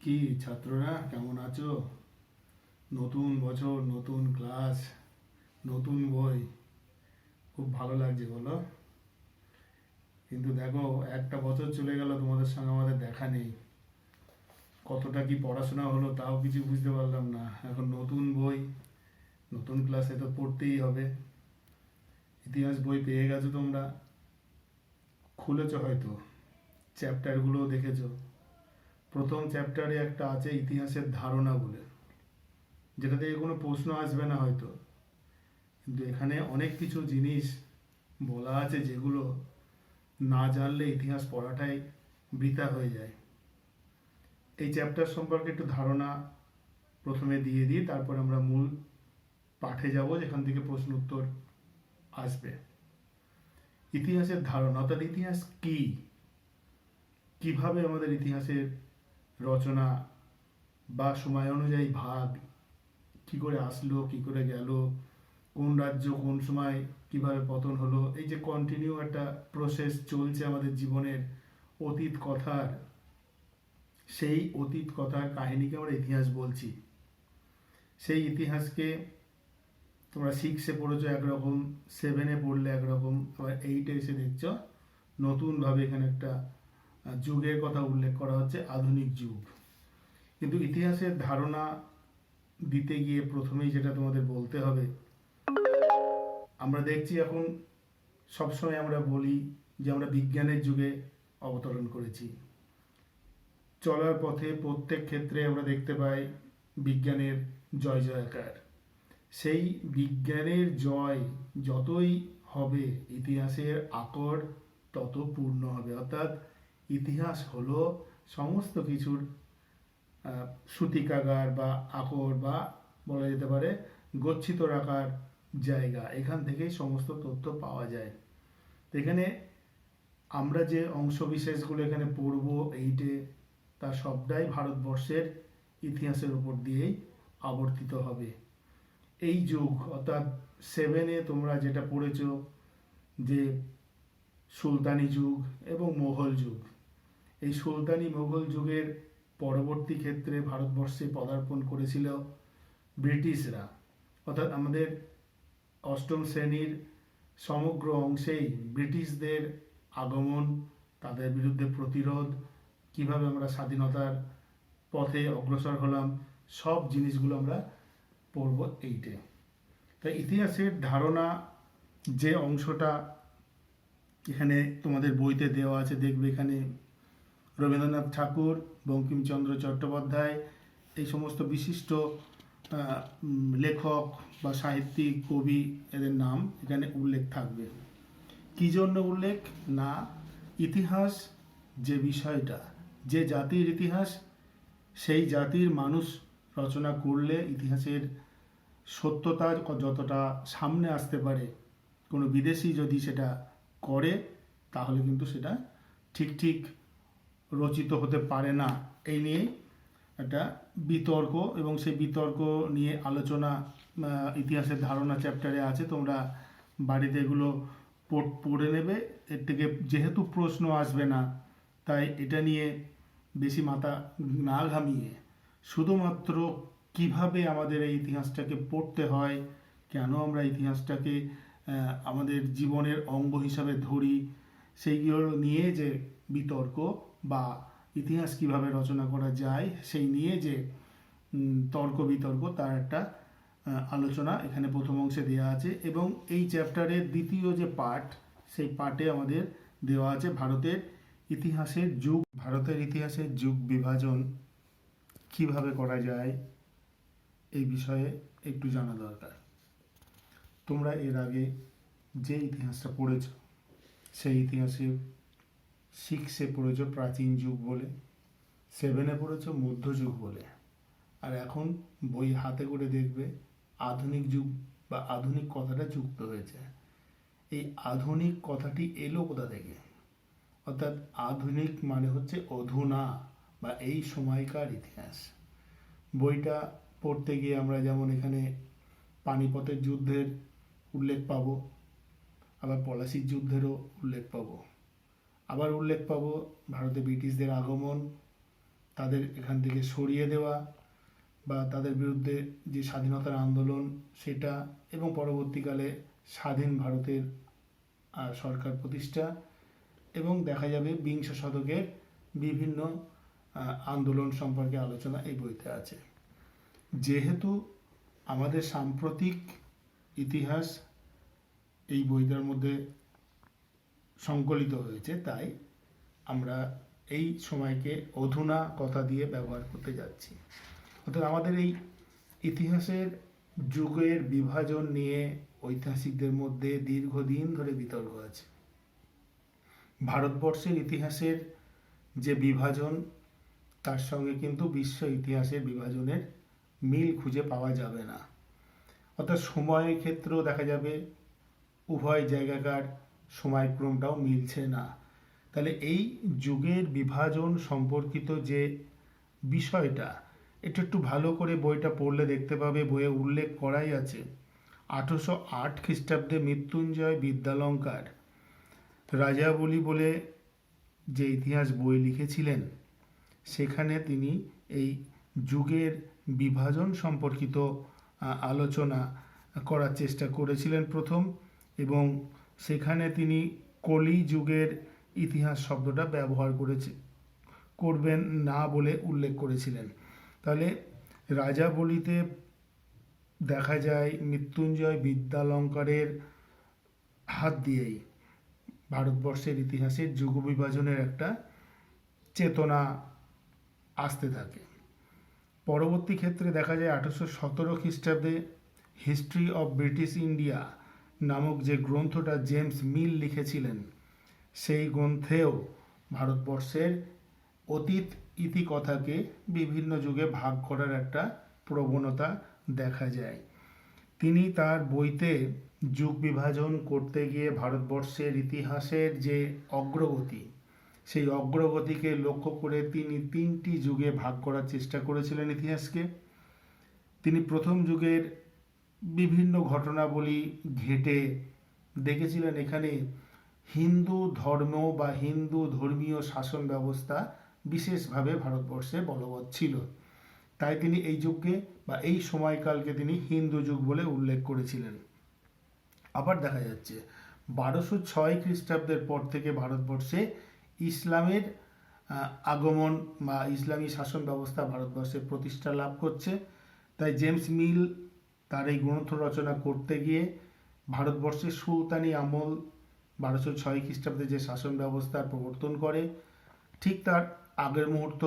কি ছাত্ররা কেমন আছো? নতুন বছর, নতুন ক্লাস, নতুন বই, খুব ভালো লাগছে বলো। কিন্তু দেখো, একটা বছর চলে গেল, তোমাদের সঙ্গে আমাদের দেখা নেই। কতটা কি পড়াশোনা হলো তাও কিছু বুঝতে পারলাম না। এখন নতুন বই, নতুন ক্লাসে তো পড়তেই হবে। ইতিহাস বই পেয়ে গেছো তোমরা, খুলেছো হয়তো, চ্যাপ্টারগুলো দেখেছো। প্রথম চ্যাপ্টারে একটা আছে ইতিহাসের ধারণা বলে, যেটা থেকে কোনো প্রশ্ন আসবে না হয়তো, কিন্তু এখানে অনেক কিছু জিনিস বলা আছে যেগুলো না জানলে ইতিহাস পড়াটাই বৃথা হয়ে যায়। এই চ্যাপ্টার সম্পর্কে একটু ধারণা প্রথমে দিয়ে দিই, তারপর আমরা মূল পাঠে যাব, যেখান থেকে প্রশ্ন উত্তর আসবে। ইতিহাসের ধারণা অর্থাৎ ইতিহাস কি, কিভাবে আমাদের ইতিহাসের রচনা বা সময় অনুযায়ী ভাগ কি করে আসলো, কি করে গেল, কোন রাজ্য কোন সময় কিভাবে পতন হলো, এই যে কন্টিনিউ একটা প্রসেস চলছে আমাদের জীবনের অতীত কথার, সেই অতীত কথার কাহিনীকে আমরা ইতিহাস বলছি। সেই ইতিহাসকে তোমরা সিক্সে পড়েছো একরকম, সেভেনে পড়লে একরকম, আবার এইটে এসে দেখছো নতুনভাবে এখানে একটা যুগের কথা উল্লেখ করা হচ্ছে, আধুনিক যুগ। কিন্তু ইতিহাসের ধারণা দিতে গিয়ে প্রথমেই যেটা তোমাদের বলতে হবে, আমরা দেখছি এখন সবসময় আমরা বলি যে আমরা বিজ্ঞানের যুগে অবতরণ করেছি। চলার পথে প্রত্যেক ক্ষেত্রে আমরা দেখতে পাই বিজ্ঞানের জয় জয়কার। সেই বিজ্ঞানের জয় যতই হবে, ইতিহাসের আকর তত পূর্ণ হবে। অর্থাৎ ইতিহাস হলো সমস্ত কিছুর সূতিকাগার বা আকর, বা বলা যেতে পারে গচ্ছিত রাখার জায়গা। এখান থেকেই সমস্ত তথ্য পাওয়া যায়। তো এখানে আমরা যে অংশ বিশেষগুলো এখানে পড়ব এইটে, তা সবটাই ভারতবর্ষের ইতিহাসের উপর দিয়েই আবর্তিত হবে। এই যুগ অর্থাৎ সেভেনে তোমরা যেটা পড়েছো, যে সুলতানি যুগ এবং মোঘল যুগ, এই সুলতানি মোঘল যুগের পরবর্তী ক্ষেত্রে ভারতবর্ষে পদার্পণ করেছিল ব্রিটিশরা। অর্থাৎ আমাদের অষ্টম শ্রেণীর সমগ্র অংশেই ব্রিটিশদের আগমন, তাদের বিরুদ্ধে প্রতিরোধ, কিভাবে আমরা স্বাধীনতার পথে অগ্রসর হলাম, সব জিনিসগুলো আমরা পড়ব এইটে। তাই ইতিহাসের ধারণা যে অংশটা এখানে তোমাদের বইতে দেওয়া আছে, দেখবে এখানে রবীন্দ্রনাথ ঠাকুর, বঙ্কিমচন্দ্র চট্টোপাধ্যায়, এই সমস্ত বিশিষ্ট লেখক বা সাহিত্যিক, কবি, এদের নাম এখানে উল্লেখ থাকবে। কী জন্য উল্লেখ? না, ইতিহাস যে বিষয়টা, যে জাতির ইতিহাস, সেই জাতির মানুষ রচনা করলে ইতিহাসের সত্যতা যতটা সামনে আসতে পারে, কোনো বিদেশি যদি সেটা করে তাহলে কিন্তু সেটা ঠিক ঠিক রচিত হতে পারে না। এই নিয়ে একটা বিতর্ক, এবং সেই বিতর্ক নিয়ে আলোচনা ইতিহাসের ধারণা চ্যাপ্টারে আছে। তোমরা বাড়িতে এগুলো পড়ে নেবে। এর থেকে যেহেতু প্রশ্ন আসবে না, তাই এটা নিয়ে বেশি মাথা না ঘামিয়ে শুধুমাত্র কিভাবে আমাদের এই ইতিহাসটাকে পড়তে হয়, কেন আমরা ইতিহাসটাকে আমাদের জীবনের অঙ্গ হিসাবে ধরি, সেইগুলো নিয়ে যে বিতর্ক, বা ইতিহাস কিভাবে রচনা করা যায় সেই নিয়ে যে তর্ক বিতর্ক, তার একটা আলোচনা এখানে প্রথম অংশে দেওয়া আছে। এবং এই চ্যাপ্টারের দ্বিতীয় যে পার্ট, সেই পার্টে আমাদের দেওয়া আছে ভারতের ইতিহাসের যুগ বিভাজন কিভাবে করা যায়, এই বিষয়ে একটু জানা দরকার। তোমরা এর আগে যে ইতিহাসটা পড়েছ, সেই ইতিহাসে সিক্সে পড়েছ প্রাচীন যুগ বলে, সেভেনে পড়েছ মধ্যযুগ বলে, আর এখন বই হাতে করে দেখবে আধুনিক যুগ বা আধুনিক কথাটা যুক্ত হয়েছে। এই আধুনিক কথাটি এলো কোথা থেকে? অর্থাৎ আধুনিক মানে হচ্ছে অধুনা বা এই সময়কার ইতিহাস। বইটা পড়তে গিয়ে আমরা যেমন এখানে পানিপথের যুদ্ধের উল্লেখ পাবো, আবার পলাশির যুদ্ধেরও উল্লেখ পাবো, আবার উল্লেখ পাবো ভারতে ব্রিটিশদের আগমন, তাদের এখান থেকে সরিয়ে দেওয়া বা তাদের বিরুদ্ধে যে স্বাধীনতার আন্দোলন সেটা, এবং পরবর্তীকালে স্বাধীন ভারতের সরকার প্রতিষ্ঠা, এবং দেখা যাবে বিংশ শতকের বিভিন্ন আন্দোলন সম্পর্কে আলোচনা এই বইতে আছে। যেহেতু আমাদের সাম্প্রতিক ইতিহাস এই বইটার মধ্যে সংকলিত হয়েছে, তাই আমরা এই সময়কে অধুনা কথা দিয়ে ব্যবহার করতে যাচ্ছি। অর্থাৎ আমাদের এই ইতিহাসের যুগের বিভাজন নিয়ে ঐতিহাসিকদের মধ্যে দীর্ঘদিন ধরে বিতর্ক আছে। ভারতবর্ষের ইতিহাসের যে বিভাজন, তার সঙ্গে কিন্তু বিশ্ব ইতিহাসের বিভাজনের মিল খুঁজে পাওয়া যাবে না। অর্থাৎ সময়ের ক্ষেত্রেও দেখা যাবে উভয় জায়গাকার সময়ক্রমটাও মিলছে না। তাহলে এই যুগের বিভাজন সম্পর্কিত যে বিষয়টা, এটা একটু ভালো করে বইটা পড়লে দেখতে পাবে বইয়ে উল্লেখ করাই আছে। 1808 খ্রিস্টাব্দে মৃত্যুঞ্জয় বিদ্যালঙ্কার রাজাবলি বলে যে ইতিহাস বই লিখেছিলেন, সেখানে তিনি এই যুগের বিভাজন সম্পর্কিত আলোচনা করার চেষ্টা করেছিলেন প্রথম, এবং সেখানে তিনি কলি যুগের ইতিহাস শব্দটা ব্যবহার করবেন না বলে উল্লেখ করেছিলেন। তাহলে রাজাবলিতে দেখা যায় মৃত্যুঞ্জয় বিদ্যালঙ্কারের হাত দিয়েই ভারতবর্ষের ইতিহাসের যুগ বিভাজনের একটা চেতনা আসতে থাকে। পরবর্তী ক্ষেত্রে দেখা যায় 1817 খ্রিস্টাব্দে হিস্ট্রি অফ ব্রিটিশ ইন্ডিয়া নামক যে গ্রন্থটা জেমস মিল লিখেছিলেন, সেই গ্রন্থেও ভারতবর্ষের অতীত ইতিকথাকে বিভিন্ন যুগে ভাগ করার একটা প্রবণতা দেখা যায়। তিনি তার বইতে যুগ বিভাজন করতে গিয়ে ভারতবর্ষের ইতিহাসের যে অগ্রগতি, সেই অগ্রগতিকে লক্ষ্য করে তিনি 3টি যুগে ভাগ করার চেষ্টা করেছিলেন ইতিহাসকে। তিনি প্রথম যুগের বিভিন্ন ঘটনাবলী ঘেঁটে দেখেছিলেন এখানে হিন্দু ধর্ম বা হিন্দু ধর্মীয় শাসন ব্যবস্থা বিশেষভাবে ভারতবর্ষে বলবৎ ছিল। তাই তিনি এই যুগকে বা এই সময়কালকে তিনি হিন্দু যুগ বলে উল্লেখ করেছিলেন। আবার দেখা যাচ্ছে 1206 খ্রিস্টাব্দের পর থেকে ভারতবর্ষে ইসলামের আগমন বা ইসলামী শাসন ব্যবস্থা ভারতবর্ষে প্রতিষ্ঠা লাভ করছে। তাই জেমস মিল তার এই গ্রন্থ রচনা করতে গিয়ে ভারতবর্ষের সুলতানি আমল 1206 খ্রিস্টাব্দে যে শাসন ব্যবস্থার প্রবর্তন করে, ঠিক তার আগের মুহূর্ত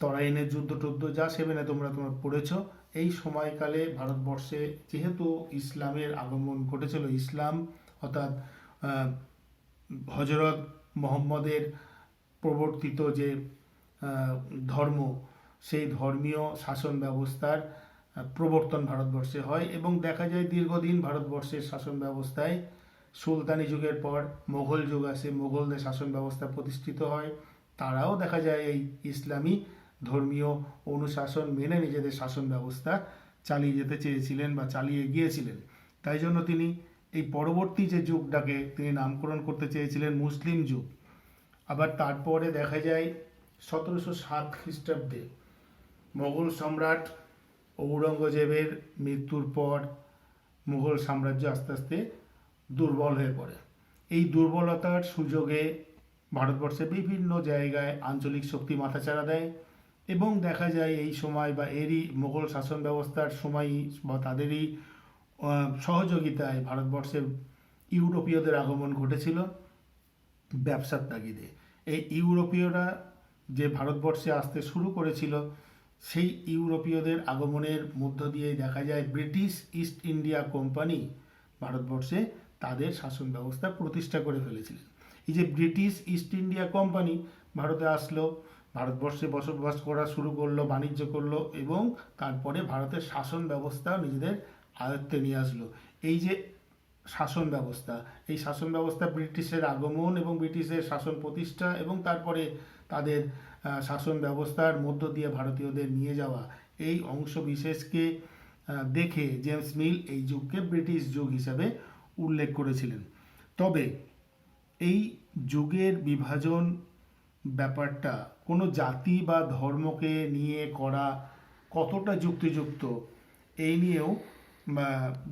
তরাইনের যুদ্ধ টুদ্ধ যা সেভেনে তোমরা পড়েছ, এই সময়কালে ভারতবর্ষে যেহেতু ইসলামের আগমন ঘটেছিল, ইসলাম অর্থাৎ হজরত মোহাম্মদের প্রবর্তিত যে ধর্ম, সেই ধর্মীয় শাসন ব্যবস্থার প্রবর্তন ভারতবর্ষে হয়, এবং দেখা যায় দীর্ঘদিন ভারতবর্ষের শাসন ব্যবস্থায় সুলতানি যুগের পর মোগল যুগ আসে, মোগলদের শাসন ব্যবস্থা প্রতিষ্ঠিত হয়। তারাও দেখা যায় এই ইসলামী ধর্মীয় অনুশাসন মেনে নিজেদের শাসন ব্যবস্থা চালিয়ে যেতে চেয়েছিলেন বা চালিয়ে গিয়েছিলেন। তাই জন্য তিনি এই পরবর্তী যে যুগটাকে তিনি নামকরণ করতে চেয়েছিলেন মুসলিম যুগ। আবার তারপরে দেখা যায় 1707 খ্রিস্টাব্দে মোগল সম্রাট ঔরঙ্গজেবের মৃত্যুর পর মুঘল সাম্রাজ্য আস্তে আস্তে দুর্বল হয়ে পড়ে। এই দুর্বলতার সুযোগে ভারতবর্ষের বিভিন্ন জায়গায় আঞ্চলিক শক্তি মাথাচাড়া দেয়, এবং দেখা যায় এই সময় বা এরই মোগল শাসন ব্যবস্থার সময়ই বা তাদেরই সহযোগিতায় ভারতবর্ষে ইউরোপীয়দের আগমন ঘটেছিল ব্যবসার তাগিদে। এই ইউরোপীয়রা যে ভারতবর্ষে আসতে শুরু করেছিল, সেই ইউরোপীয়দের আগমনের মধ্য দিয়ে দেখা যায় ব্রিটিশ ইস্ট ইন্ডিয়া কোম্পানি ভারতবর্ষে তাদের শাসন ব্যবস্থা প্রতিষ্ঠা করে ফেলেছিলেন। এই যে ব্রিটিশ ইস্ট ইন্ডিয়া কোম্পানি ভারতে আসলো, ভারতবর্ষে বসবাস করা শুরু করলো, বাণিজ্য করলো, এবং তারপরে ভারতের শাসন ব্যবস্থা নিজেদের আয়ত্তে নিয়ে আসলো। এই যে শাসন ব্যবস্থা, এই শাসন ব্যবস্থা ব্রিটিশের আগমন এবং ব্রিটিশের শাসন প্রতিষ্ঠা এবং তারপরে তাদের শাসন ব্যবস্থার মধ্য দিয়ে ভারতীয়দের নিয়ে যাওয়া, এই অংশ বিশেষকে দেখে জেমস মিল এই যুগকে ব্রিটিশ যুগ হিসাবে উল্লেখ করেছিলেন। তবে এই যুগের বিভাজন ব্যাপারটা কোনো জাতি বা ধর্মকে নিয়ে করা কতটা যুক্তিযুক্ত এই নিয়েও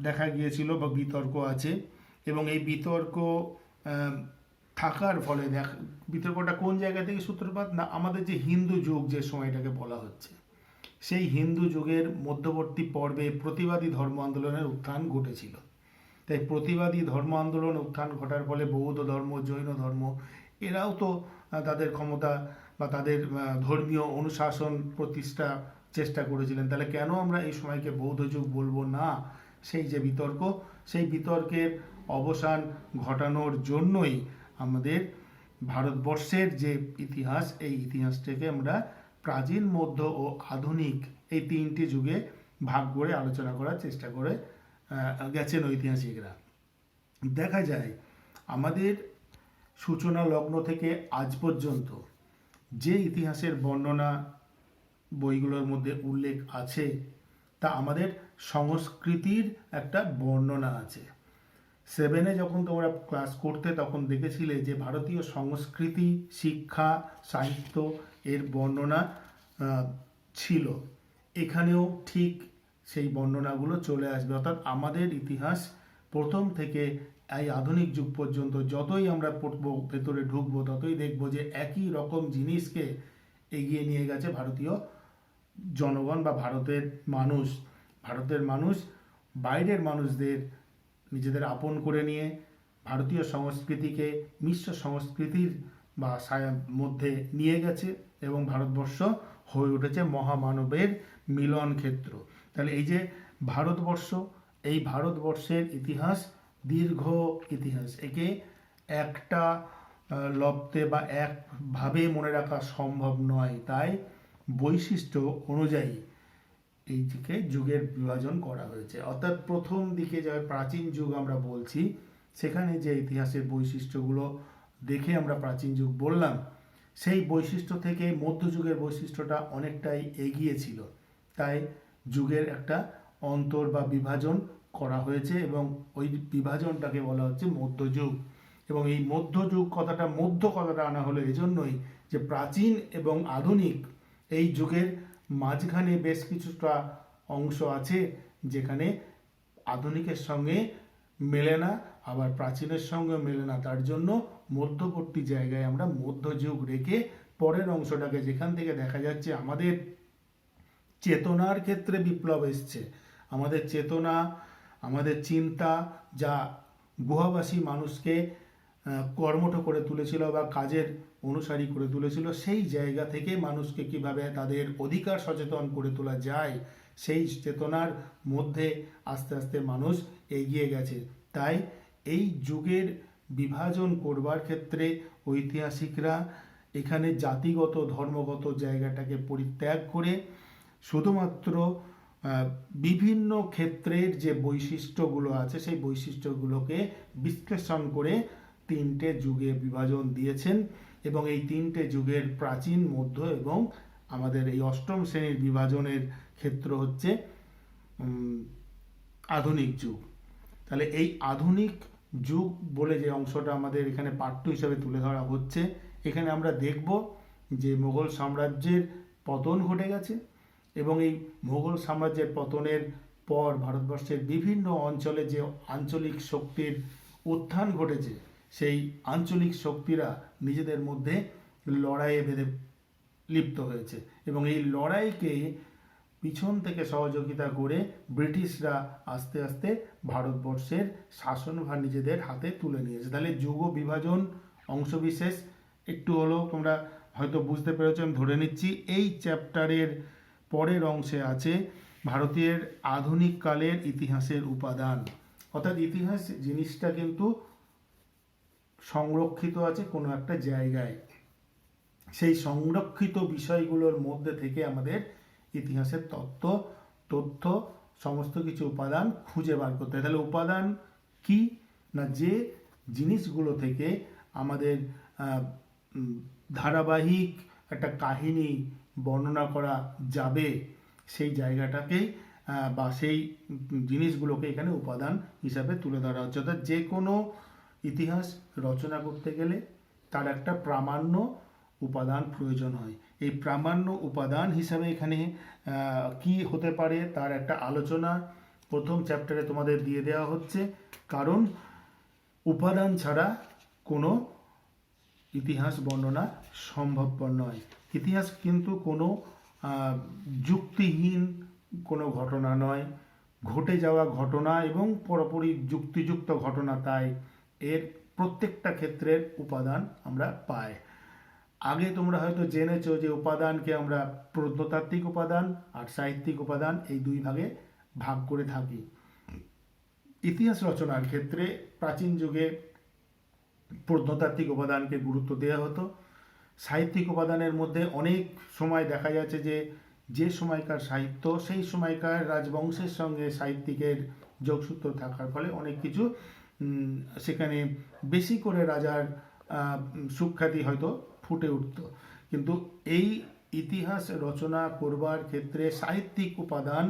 দেখা গিয়েছিল বা বিতর্ক আছে। এবং এই বিতর্ক আহ, থাকার ফলে বিতর্কটা কোন জায়গা থেকে সূত্রপাত, না আমাদের যে হিন্দু যুগ যে সময়টাকে বলা হচ্ছে, সেই হিন্দু যুগের মধ্যবর্তী পর্বে প্রতিবাদী ধর্ম আন্দোলনের উত্থান ঘটেছিল। তাই প্রতিবাদী ধর্ম আন্দোলন উত্থান ঘটার ফলে বৌদ্ধ ধর্ম, জৈন ধর্ম এরাও তো তাদের ক্ষমতা বা তাদের ধর্মীয় অনুশাসন প্রতিষ্ঠা চেষ্টা করেছিলেন। তাহলে কেন আমরা এই সময়কে বৌদ্ধ যুগ বলবো না? সেই যে বিতর্ক, সেই বিতর্কের অবসান ঘটানোর জন্যই আমাদের ভারতবর্ষের যে ইতিহাস, এই ইতিহাসটাকে আমরা প্রাচীন, মধ্য ও আধুনিক এই তিনটি যুগে ভাগ করে আলোচনা করার চেষ্টা করে গেছেন ঐতিহাসিকরা। দেখা যায় আমাদের সূচনা লগ্ন থেকে আজ পর্যন্ত যে ইতিহাসের বর্ণনা বইগুলোর মধ্যে উল্লেখ আছে, তা আমাদের সংস্কৃতির একটা বর্ণনা আছে। 7-এ যখন তোমরা ক্লাস করতে তখন দেখেছিলে যে ভারতীয় সংস্কৃতি, শিক্ষা, সাহিত্য এর বর্ণনা ছিল। এখানেও ঠিক সেই বর্ণনাগুলো চলে আসবে। অর্থাৎ আমাদের ইতিহাস প্রথম থেকে এই আধুনিক যুগ পর্যন্ত যতই আমরা পড়বো, ভেতরে ঢুকবো, ততই দেখবো যে একই রকম জিনিসকে এগিয়ে নিয়ে গেছে ভারতীয় জনগণ বা ভারতের মানুষ বাইরের মানুষদের নিজেদের আপন করে নিয়ে ভারতীয় সংস্কৃতিকে মিশ্র সংস্কৃতির বা মধ্যে নিয়ে গেছে এবং ভারতবর্ষ হয়ে উঠেছে মহামানবের মিলন ক্ষেত্র। তাহলে এই যে ভারতবর্ষ, এই ভারতবর্ষের ইতিহাস দীর্ঘ ইতিহাস। একে একটা লব্ধে বা একভাবে মনে রাখা সম্ভব নয়। তাই বৈশিষ্ট্য অনুযায়ী এই দিকে যুগের বিভাজন করা হয়েছে। অর্থাৎ প্রথম দিকে যে প্রাচীন যুগ আমরা বলছি, সেখানে যে ইতিহাসের বৈশিষ্ট্যগুলো দেখে আমরা প্রাচীন যুগ বললাম, সেই বৈশিষ্ট্য থেকে মধ্যযুগের বৈশিষ্ট্যটা অনেকটাই এগিয়ে ছিল। তাই যুগের একটা অন্তর বা বিভাজন করা হয়েছে এবং ওই বিভাজনটাকে বলা হচ্ছে মধ্যযুগ। এবং এই মধ্য কথাটা আনা হলো এজন্যই যে প্রাচীন এবং আধুনিক এই যুগের মাঝখানে বেশ কিছুটা অংশ আছে যেখানে আধুনিকের সঙ্গে মেলে না, আবার প্রাচীনের সঙ্গে মেলে না। তার জন্য মধ্যবর্তী জায়গায় আমরা মধ্যযুগ রেখে পরের অংশটাকে, যেখান থেকে দেখা যাচ্ছে আমাদের চেতনার ক্ষেত্রে বিপ্লব এসছে, আমাদের চেতনা, আমাদের চিন্তা যা গুহাবাসী মানুষকে কর্মঠ করে তুলেছিল বা কাজের অনুসারী করে তুলেছিল, সেই জায়গা থেকে মানুষকে কিভাবে তাদের অধিকার সচেতন করে তোলা যায়, সেই চেতনার মধ্যে আস্তে আস্তে মানুষ এগিয়ে গেছে। তাই এই যুগের বিভাজন করবার ক্ষেত্রে ঐতিহাসিকরা এখানে জাতিগত, ধর্মগত জায়গাটাকে পরিত্যাগ করে শুধুমাত্র বিভিন্ন ক্ষেত্রের যে বৈশিষ্ট্যগুলো আছে সেই বৈশিষ্ট্যগুলোকে বিশ্লেষণ করে তিনটে যুগে বিভাজন দিয়েছেন। এবং এই তিনটে যুগের প্রাচীন, মধ্য এবং আমাদের এই অষ্টম শ্রেণীর বিভাজনের ক্ষেত্র হচ্ছে আধুনিক যুগ। তাহলে এই আধুনিক যুগ বলে যে অংশটা আমাদের এখানে পাঠ্য হিসাবে তুলে ধরা হচ্ছে, এখানে আমরা দেখব যে মুঘল সাম্রাজ্যের পতন ঘটে গেছে এবং এই মুঘল সাম্রাজ্যের পতনের পর ভারতবর্ষের বিভিন্ন অঞ্চলে যে আঞ্চলিক শক্তির উত্থান ঘটেছে, সেই আঞ্চলিক শক্তিরা নিজেদের মধ্যে লড়াইয়ে লিপ্ত হয়েছে এবং এই লড়াইকে পিছন থেকে সহযোগিতা করে ব্রিটিশরা আস্তে আস্তে ভারতবর্ষের শাসনভার নিজেদের হাতে তুলে নিয়েছে। তাহলে যুগ বিভাজন অংশবিশেষ একটু হলেও তোমরা হয়তো বুঝতে পেরেছো, আমি ধরে নিচ্ছি। এই চ্যাপ্টারের পরের অংশে আছে ভারতের আধুনিক কালের ইতিহাসের উপাদান। অর্থাৎ ইতিহাস জিনিসটা কিন্তু সংরক্ষিত আছে কোনো একটা জায়গায়, সেই সংরক্ষিত বিষয়গুলোর মধ্যে থেকে আমাদের ইতিহাসের তথ্য সমস্ত কিছু উপাদান খুঁজে বার করতে হয়। তাহলে উপাদান কি না, যে জিনিসগুলো থেকে আমাদের ধারাবাহিক একটা কাহিনী বর্ণনা করা যাবে, সেই জায়গাটাকেই বা সেই জিনিসগুলোকে এখানে উপাদান হিসাবে তুলে ধরা হচ্ছে। অর্থাৎ যে কোনো ইতিহাস রচনা করতে গেলে তার একটা প্রামাণ্য উপাদান প্রয়োজন হয়। এই প্রামাণ্য উপাদান হিসাবে এখানে কি হতে পারে তার একটা আলোচনা প্রথম চ্যাপ্টারে তোমাদের দিয়ে দেওয়া হচ্ছে। কারণ উপাদান ছাড়া কোনো ইতিহাস বর্ণনা সম্ভবপর নয়। ইতিহাস কিন্তু কোনো যুক্তিহীন কোনো ঘটনা নয়, ঘটে যাওয়া ঘটনা এবং পুরোপুরি যুক্তিযুক্ত ঘটনা, তাই এর প্রত্যেকটা ক্ষেত্রের উপাদান আমরা পাই। আগে তোমরা হয়তো জেনেছো যে উপাদানকে আমরা প্রত্নতাত্ত্বিক উপাদান আর সাহিত্যিক উপাদান এই দুই ভাগে ভাগ করে থাকি। ইতিহাস রচনার ক্ষেত্রে প্রাচীন যুগে প্রত্নতাত্ত্বিক উপাদানকে গুরুত্ব দেওয়া হতো। সাহিত্যিক উপাদানের মধ্যে অনেক সময় দেখা যাচ্ছে যে সময়কার সাহিত্য সেই সময়কার রাজবংশের সঙ্গে সাহিত্যিকের যোগসূত্র থাকার ফলে অনেক কিছু সেখানে বেশি করে রাজার সুখ্যাতি হয়তো ফুটে উঠত। কিন্তু এই ইতিহাস রচনা করবার ক্ষেত্রে সাহিত্যিক উপাদান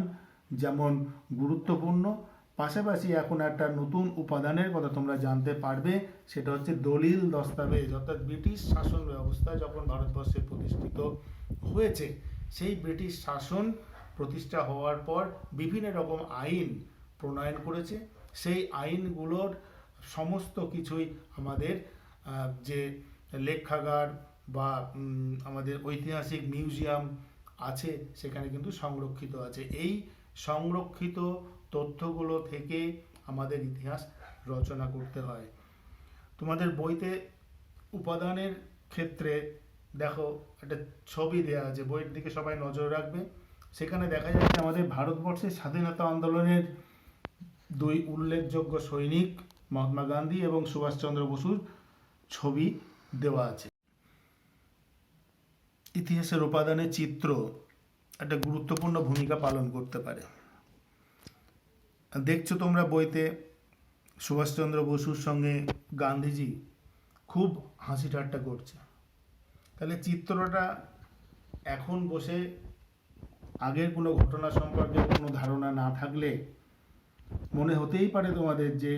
যেমন গুরুত্বপূর্ণ, পাশাপাশি এখন একটা নতুন উপাদানের কথা তোমরা জানতে পারবে, সেটা হচ্ছে দলিল দস্তাবেজ। অর্থাৎ ব্রিটিশ শাসন ব্যবস্থা যখন ভারতবর্ষে প্রতিষ্ঠিত হয়েছে, সেই ব্রিটিশ শাসন প্রতিষ্ঠা হওয়ার পর বিভিন্ন রকম আইন প্রণয়ন করেছে। সেই আইনগুলোর সমস্ত কিছুই আমাদের যে লেখাগার বা আমাদের ঐতিহাসিক মিউজিয়াম আছে সেখানে কিন্তু সংরক্ষিত আছে। এই সংরক্ষিত তথ্যগুলো থেকে আমাদের ইতিহাস রচনা করতে হয়। তোমাদের বইতে উপাদানের ক্ষেত্রে দেখো একটা ছবি দেওয়া আছে, বইয়ের দিকে সবাই নজর রাখবে। সেখানে দেখা যাচ্ছে আমাদের ভারতবর্ষের স্বাধীনতা আন্দোলনের দুই উল্লেখযোগ্য সৈনিক মহাত্মা গান্ধী এবং সুভাষচন্দ্র বসুর ছবি দেওয়া আছে। ইতিহাসের উপাদানের চিত্র একটা গুরুত্বপূর্ণ ভূমিকা পালন করতে পারে। দেখছো তোমরা বইতে সুভাষচন্দ্র বসুর সঙ্গে গান্ধীজি খুব হাসি ঠাট্টা করছে। তাহলে চিত্রটা এখন বসে আগের কোনো ঘটনা সম্পর্কে কোনো ধারণা না থাকলে মনে হতেই পারে তোমাদের যে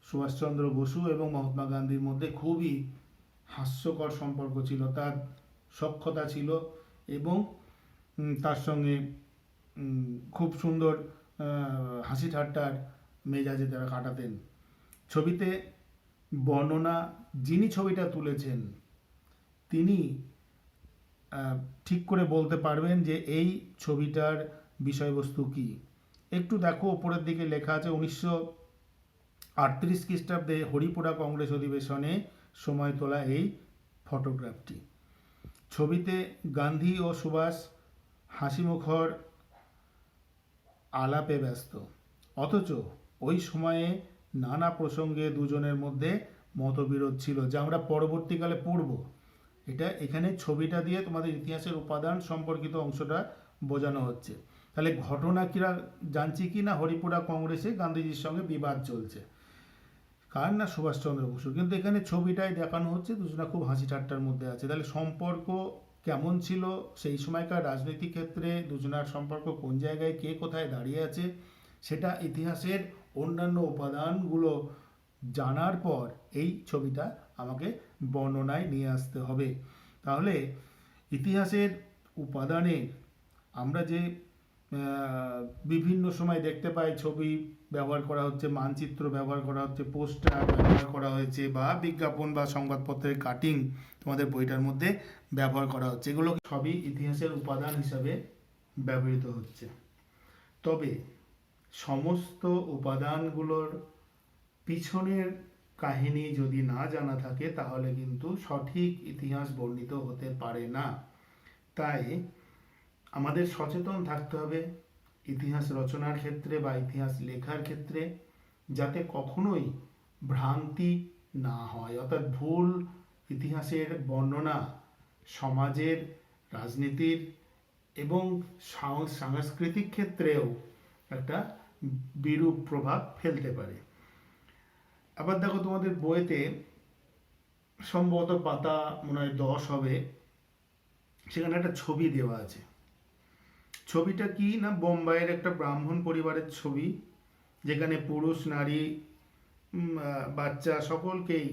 সুভাষচন্দ্র বসু এবং মহাত্মা গান্ধীর মধ্যে খুবই হাস্যকর সম্পর্ক ছিল, তার সখ্যতা ছিল এবং তার সঙ্গে খুব সুন্দর হাসি ঠাট্টার মেজাজে তারা কাটাতেন। ছবিতে বর্ণনা যিনি ছবিটা তুলেছেন তিনি ঠিক করে বলতে পারবেন যে এই ছবিটার বিষয়বস্তু কি। একটু দেখো, ওপরের দিকে লেখা আছে 1938 খ্রিস্টাব্দে হরিপুরা কংগ্রেস অধিবেশনে সময় তোলা এই ফটোগ্রাফটি। ছবিতে গান্ধী ও সুভাষ হাসিমুখর আলাপে ব্যস্ত, অথচ ওই সময়ে নানা প্রসঙ্গে দুজনের মধ্যে মতবিরোধ ছিল, যা আমরা পরবর্তীকালে পড়ব। এখানে ছবিটা দিয়ে তোমাদের ইতিহাসের উপাদান সম্পর্কিত অংশটা বোঝানো হচ্ছে। তাহলে ঘটনা কিরা জানছি কি না, হরিপুরা কংগ্রেসে গান্ধীজির সঙ্গে বিবাদ চলছে, কার না সুভাষচন্দ্র বসু, কিন্তু এখানে ছবিটাই দেখানো হচ্ছে দুজনা খুব হাসি ঠাট্টার মধ্যে আছে। তাহলে সম্পর্ক কেমন ছিল সেই সময়কার রাজনৈতিক ক্ষেত্রে, দুজনার সম্পর্ক কোন জায়গায়, কে কোথায় দাঁড়িয়ে আছে, সেটা ইতিহাসের অন্যান্য উপাদানগুলো জানার পর এই ছবিটা আমাকে বর্ণনায় নিয়ে আসতে হবে। তাহলে ইতিহাসের উপাদানে আমরা যে বিভিন্ন সময় দেখতে পাই ছবি ব্যবহার করা হচ্ছে, মানচিত্র ব্যবহার করা হচ্ছে, পোস্টার ব্যবহার করা হয়েছে, বা বিজ্ঞাপন বা সংবাদপত্রের কাটিং তোমাদের বইটার মধ্যে ব্যবহার করা হচ্ছে, এগুলো সবই ইতিহাসের উপাদান হিসাবে ব্যবহৃত হচ্ছে। তবে সমস্ত উপাদানগুলোর পিছনের কাহিনী যদি না জানা থাকে তাহলে কিন্তু সঠিক ইতিহাস বর্ণিত হতে পারে না। তাই আমাদের সচেতন থাকতে হবে ইতিহাস রচনার ক্ষেত্রে বা ইতিহাস লেখার ক্ষেত্রে, যাতে কখনোই ভ্রান্তি না হয়। অর্থাৎ ভুল ইতিহাসের বর্ণনা সমাজের, রাজনীতির এবং সাংস্কৃতিক ক্ষেত্রেও একটা বিরূপ প্রভাব ফেলতে পারে। আবার দেখো তোমাদের বইতে সম্ভবত পাতা মনে হয় 10 হবে, সেখানে একটা ছবি দেওয়া আছে। ছবিটা কি না, বোম্বাইয়ের একটা ব্রাহ্মণ পরিবারের ছবি, যেখানে পুরুষ, নারী, বাচ্চা সকলকেই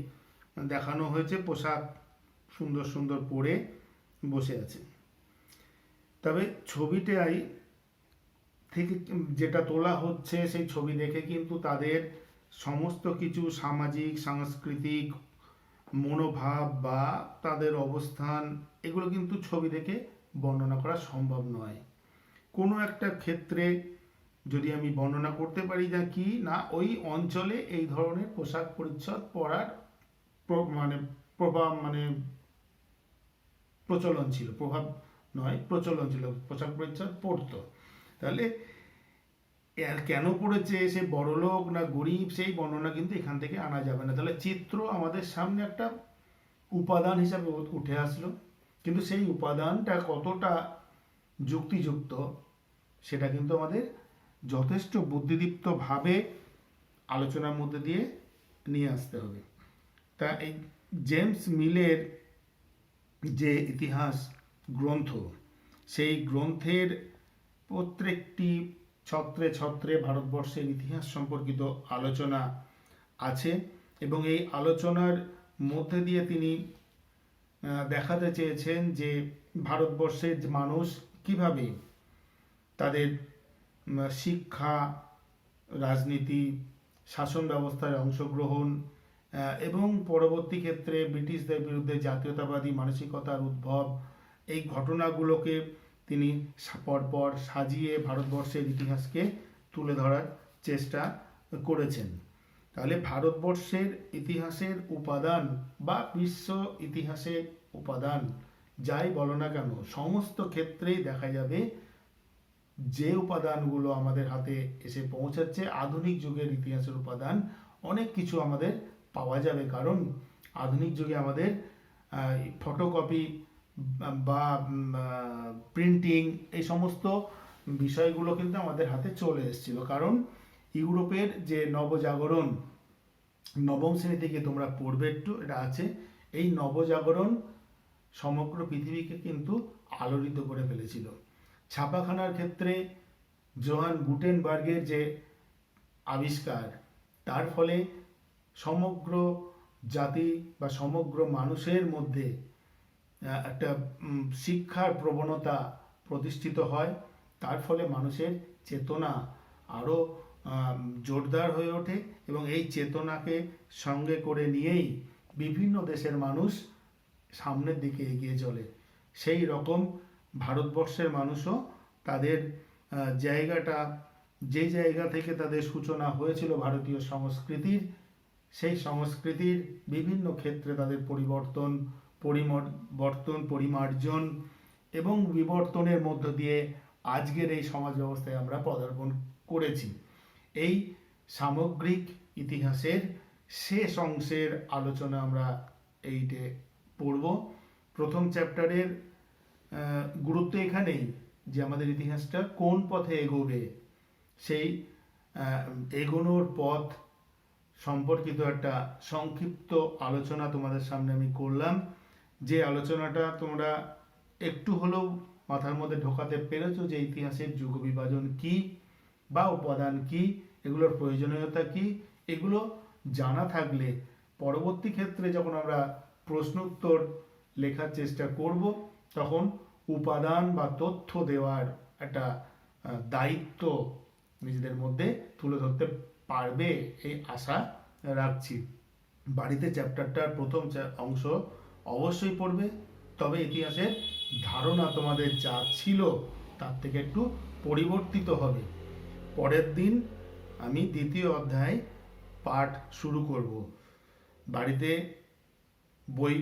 দেখানো হয়েছে পোশাক সুন্দর সুন্দর পরে বসে আছে। তবে ছবিটাই থেকে যেটা তোলা হচ্ছে সেই ছবি দেখে কিন্তু তাদের সমস্ত কিছু সামাজিক সাংস্কৃতিক মনোভাব বা তাদের অবস্থান এগুলো কিন্তু ছবি দেখে বর্ণনা করা সম্ভব নয়। কোনো একটা ক্ষেত্রে যদি আমি বর্ণনা করতে পারি যা কি না ওই অঞ্চলে এই ধরনের পোশাক পরিচ্ছদ পরার মানে প্রভাব মানে প্রচলন ছিল, প্রভাব নয় প্রচলন ছিল, পোশাক পরিচ্ছদ পরতো। তাহলে কেন পড়েছে, সে বড়লোক না গরিব সেই বর্ণনা কিন্তু এখান থেকে আনা যাবে না। তাহলে চিত্র আমাদের সামনে একটা উপাদান হিসাবে উঠে আসলো, কিন্তু সেই উপাদানটা কতটা যুক্তিযুক্ত সেটা কিন্তু আমাদের যথেষ্ট বুদ্ধিদীপ্তভাবে আলোচনার মধ্যে দিয়ে নিয়ে আসতে হবে। তা এই জেমস মিলের যে ইতিহাস গ্রন্থ, সেই গ্রন্থের প্রত্যেকটি ছত্রে ছত্রে ভারতবর্ষের ইতিহাস সম্পর্কিত আলোচনা আছে এবং এই আলোচনার মধ্যে দিয়ে তিনি দেখাতে চেয়েছেন যে ভারতবর্ষের মানুষ কিভাবে তাদের শিক্ষা, রাজনীতি, শাসন ব্যবস্থায় অংশগ্রহণ এবং পরবর্তী ক্ষেত্রে ব্রিটিশদের বিরুদ্ধে জাতীয়তাবাদী মানসিকতার উদ্ভব, এই ঘটনাগুলোকে তিনি পরপর সাজিয়ে ভারতবর্ষের ইতিহাসকে তুলে ধরার চেষ্টা করেছেন। তাহলে ভারতবর্ষের ইতিহাসের উপাদান বা বিশ্ব ইতিহাসের উপাদান যাই বলো না কেন, সমস্ত ক্ষেত্রেই দেখা যাবে যে উপাদানগুলো আমাদের হাতে এসে পৌঁছাচ্ছে আধুনিক যুগের ইতিহাসের উপাদান অনেক কিছু আমাদের পাওয়া যাবে। কারণ আধুনিক যুগে আমাদের ফটোকপি বা প্রিন্টিং এই সমস্ত বিষয়গুলো কিন্তু আমাদের হাতে চলে এসেছিল। কারণ ইউরোপের যে নবজাগরণ, নবম শ্রেণী থেকে তোমরা পড়বে একটু, এটা আছে, এই নবজাগরণ সমগ্র পৃথিবীকে কিন্তু আলোড়িত করে ফেলেছিল। ছাপাখানার ক্ষেত্রে জোহান গুটেনবার্গের যে আবিষ্কার, তার ফলে সমগ্র জাতি বা সমগ্র মানুষের মধ্যে একটা শিক্ষার প্রবণতা প্রতিষ্ঠিত হয়। তার ফলে মানুষের চেতনা আরও জোরদার হয়ে ওঠে এবং এই চেতনাকে সঙ্গে করে নিয়েই বিভিন্ন দেশের মানুষ সামনের দিকে এগিয়ে চলে। সেই রকম ভারতবর্ষের মানুষও তাদের জায়গাটা, যে জায়গা থেকে তাদের সূচনা হয়েছিল ভারতীয় সংস্কৃতির, সেই সংস্কৃতির বিভিন্ন ক্ষেত্রে তাদের পরিমার্জন এবং বিবর্তনের মধ্য দিয়ে আজকের এই সমাজ ব্যবস্থায় আমরা পদার্পণ করেছি। এই সামগ্রিক ইতিহাসের শেষ অংশের আলোচনা আমরা এইটে পড়ব। প্রথম চ্যাপ্টারের গুরুত্ব এখানেই যে আমাদের ইতিহাসটা কোন পথে এগোবে, সেই এগোনোর পথ সম্পর্কিত একটা সংক্ষিপ্ত আলোচনা তোমাদের সামনে আমি করলাম। যে আলোচনাটা তোমরা একটু হলেও মাথার মধ্যে ঢোকাতে পেরেছো যে ইতিহাসের যুগ বিভাজন কি বা উপাদান কি, এগুলোর প্রয়োজনীয়তা কি, এগুলো জানা থাকলে পরবর্তী ক্ষেত্রে যখন আমরা প্রশ্ন উত্তর লেখার চেষ্টা করব তখন উপাদান বা তথ্য দেওয়ার একটা দায়িত্ব নিজেদের মধ্যে তুলে ধরতে পারবে এই আশা রাখছি। বাড়িতে চ্যাপ্টারটার প্রথম অংশ অবশ্যই পড়বে, তবে ইতিহাসের ধারণা তোমাদের যা ছিল তার থেকে একটু পরিবর্তিত হবে। পরের দিন আমি দ্বিতীয় অধ্যায় পাঠ শুরু করব। বাড়িতে বই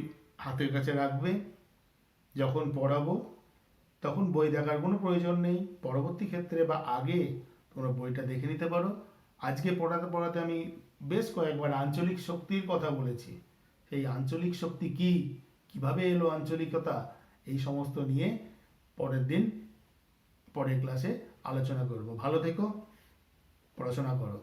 হাতের কাছে রাখবে, যখন পড়াবো তখন বই দেখার কোনো প্রয়োজন নেই, পরবর্তী ক্ষেত্রে বা আগে তোমরা বইটা দেখে নিতে পারো। আজকে পড়াতে পড়াতে আমি বেশ কয়েকবার আঞ্চলিক শক্তির কথা বলেছি। এই আঞ্চলিক শক্তি কি, কিভাবে এলো আঞ্চলিকতা, এই সমস্ত নিয়ে পরের দিন পরের ক্লাসে আলোচনা করব। ভালো থেকো, পড়াশোনা করো।